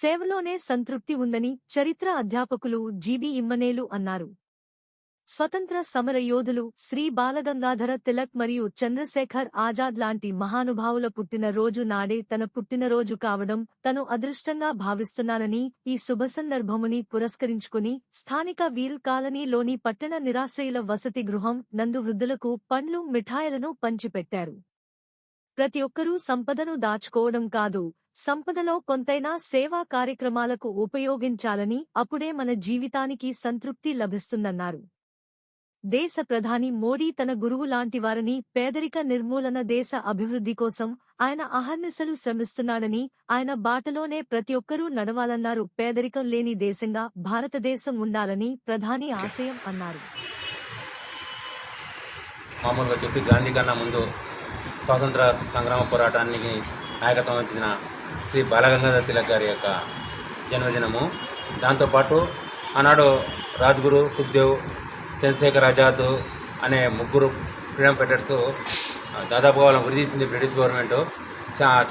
సేవలోనే సంతృప్తి ఉందని చరిత్ర అధ్యాపకులు జీబీ ఇమ్మనేలు అన్నారు. స్వతంత్ర సమర యోధులు శ్రీ బాలగంగాధర తిలక్ మరియు చంద్రశేఖర్ ఆజాద్ లాంటి మహానుభావుల పుట్టినరోజు నాడే తన పుట్టినరోజు కావడం తను అదృష్టంగా భావిస్తున్నానని ఈ శుభ సందర్భముని పురస్కరించుకుని స్థానిక వీరు కాలనీలోని పట్టణ నిరాశ్రయుల వసతి గృహం నందు వృద్ధులకు పండ్లు మిఠాయిలను పంచిపెట్టారు. ప్రతి ఒక్కరూ సంపదను దాచుకోవడం కాదు, సంపదలో కొంతైనా సేవా కార్యక్రమాలకు ఉపయోగించాలని, అప్పుడే మన జీవితానికి సంతృప్తి లభిస్తుందన్నారు. దేశ ప్రధాని మోడీ తన గురువు లాంటివారని, పేదరిక నిర్మూలన, దేశ అభివృద్ధి కోసం ఆయన అహర్నిశలు శ్రమిస్తున్నాడని, ఆయన బాటలోనే ప్రతి ఒక్కరూ నడవాలన్నారు. పేదరికం లేని దేశంగా భారతదేశం ఉండాలని ప్రధాని ఆశయం అన్నారు. మామూలుగా వచ్చేసి గాంధీ కన్నా ముందు స్వాతంత్ర సంగ్రామ పోరాటానికి నాయకత్వం వహించిన శ్రీ బాలగంగాధర తిలక్ గారి యొక్క జన్మదినము. దాంతోపాటు ఆనాడు రాజ్గురు, సుఖ్దేవ్, చంద్రశేఖర్ ఆజాద్ అనే ముగ్గురు ఫ్రీడమ్ ఫైటర్స్ దాదాపుగా వాళ్ళని ఉరిదీసింది బ్రిటిష్ గవర్నమెంట్.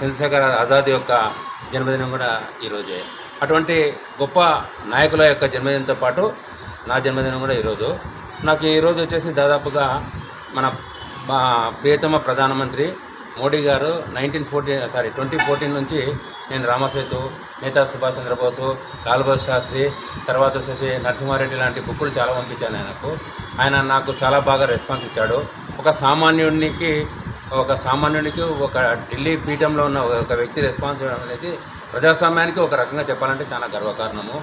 చంద్రశేఖర్ ఆజాద్ యొక్క జన్మదినం కూడా ఈరోజే. అటువంటి గొప్ప నాయకుల యొక్క జన్మదినంతో పాటు నా జన్మదినం కూడా ఈరోజు. నాకు ఈరోజు వచ్చేసి దాదాపుగా మన ప్రియతమ ప్రధానమంత్రి మోడీ గారు 2014 నుంచి నేను రామసేతు, నేతా సుభాష్ చంద్రబోసు, లాల్ బహదూర్ శాస్త్రి, తర్వాత వచ్చేసి నరసింహారెడ్డి లాంటి బుక్కులు చాలా పంపించాను ఆయనకు. ఆయన నాకు చాలా బాగా రెస్పాన్స్ ఇచ్చాడు. ఒక సామాన్యుడికి ఒక ఢిల్లీ పీఠంలో ఉన్న ఒక వ్యక్తి రెస్పాన్స్ ఇవ్వడం అనేది ప్రజాస్వామ్యానికి ఒక రకంగా చెప్పాలంటే చాలా గర్వకారణము.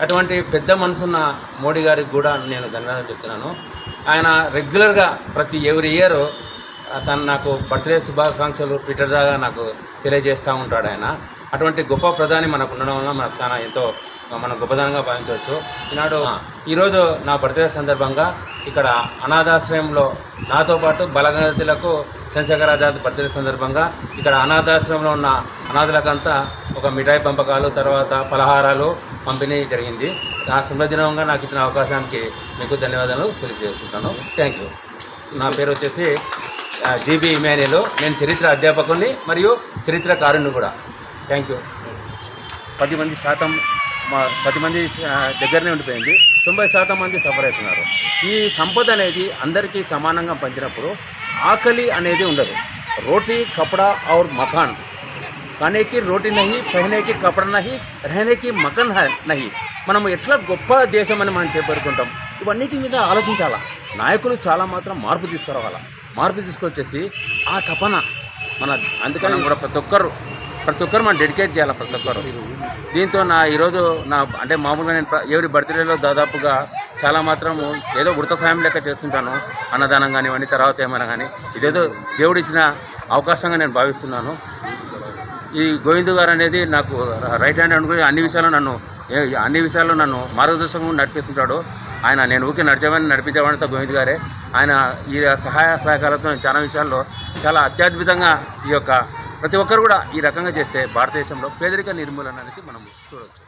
అటువంటి పెద్ద మనసున్న మోడీ గారికి కూడా నేను ధన్యవాదాలు చెప్తున్నాను. ఆయన రెగ్యులర్గా ప్రతి ఎవ్రీ ఇయర్ తను నాకు బర్త్డే శుభాకాంక్షలు ట్విట్టర్ ద్వారా నాకు తెలియజేస్తూ ఉంటాడు ఆయన. అటువంటి గొప్ప ప్రధాని మనకు ఉండడం వల్ల మనకు చాలా ఎంతో మనం గొప్పదనంగా భావించవచ్చు. ఈరోజు నా బర్త్డే సందర్భంగా ఇక్కడ అనాథాశ్రయంలో నాతో పాటు బాలగంగాధర తిలక్, చంద్రశేఖర్ ఆజాద్ బర్త్డే సందర్భంగా ఇక్కడ అనాథాశ్రయంలో ఉన్న అనాథులకంతా ఒక మిఠాయి పంపకాలు, తర్వాత పలహారాలు పంపిణీ జరిగింది. నా శుభదినంగా నాకు ఇచ్చిన అవకాశానికి మీకు ధన్యవాదాలు తెలియజేసుకుంటాను. Thank you. నా పేరు వచ్చేసి జీబీ ఇమాన్యుయల్. నేను చరిత్ర అధ్యాపకుడిని మరియు చరిత్రకారుని కూడా. Thank you. 10 మంది దగ్గరనే ఉండిపోయింది. 90% మంది సఫర్ అవుతున్నారు. ఈ సంపద అనేది అందరికీ సమానంగా పంచినప్పుడు ఆకలి అనేది ఉండదు. రోటీ, కపడా ఔర్ మకాన్, खाने की रोटी नहीं, पहने की कपड़ा नहीं, रहने की मकान नहीं. మనం ఎట్లా గొప్ప దేశం అని మనం చెప్పరుకుంటాం. ఇవన్నిటి మీద ఆలోచించాలా. నాయకులు చాలా మాత్రం మార్పు తీసుకురావాలా. మార్పు తీసుకొచ్చేసి ఆ తపన మన అందుకని కూడా ప్రతి ఒక్కరు మనం డెడికేట్ చేయాలి. ప్రతి ఒక్కరు దీంతో ఈరోజు అంటే మామూలుగా నేను ఎవరి బర్త్డేలో దాదాపుగా చాలా మాత్రం ఏదో ఉడత ఫ్యామిలీ లెక్క చేస్తుంటాను. అన్నదానం కానివ్వండి, తర్వాత ఏమైనా కానీ ఇదేదో దేవుడు ఇచ్చిన అవకాశంగా నేను భావిస్తున్నాను. ఈ గోవిందు గారు అనేది నాకు రైట్ హ్యాండ్ అనుకుని అన్ని విషయాల్లో నన్ను మార్గదర్శకంగా నడిపిస్తుంటాడు. నేను ఊరికే నడిపించేవాడితో గోవింద్ గారే. ఆయన ఈ సహాయ సహకారాలతో చాలా విషయాల్లో చాలా అత్యద్భుతంగా ఈ యొక్క ప్రతి ఒక్కరు కూడా ఈ రకంగా చేస్తే భారతదేశంలో పేదరిక నిర్మూలన అనేది మనం చూడవచ్చు.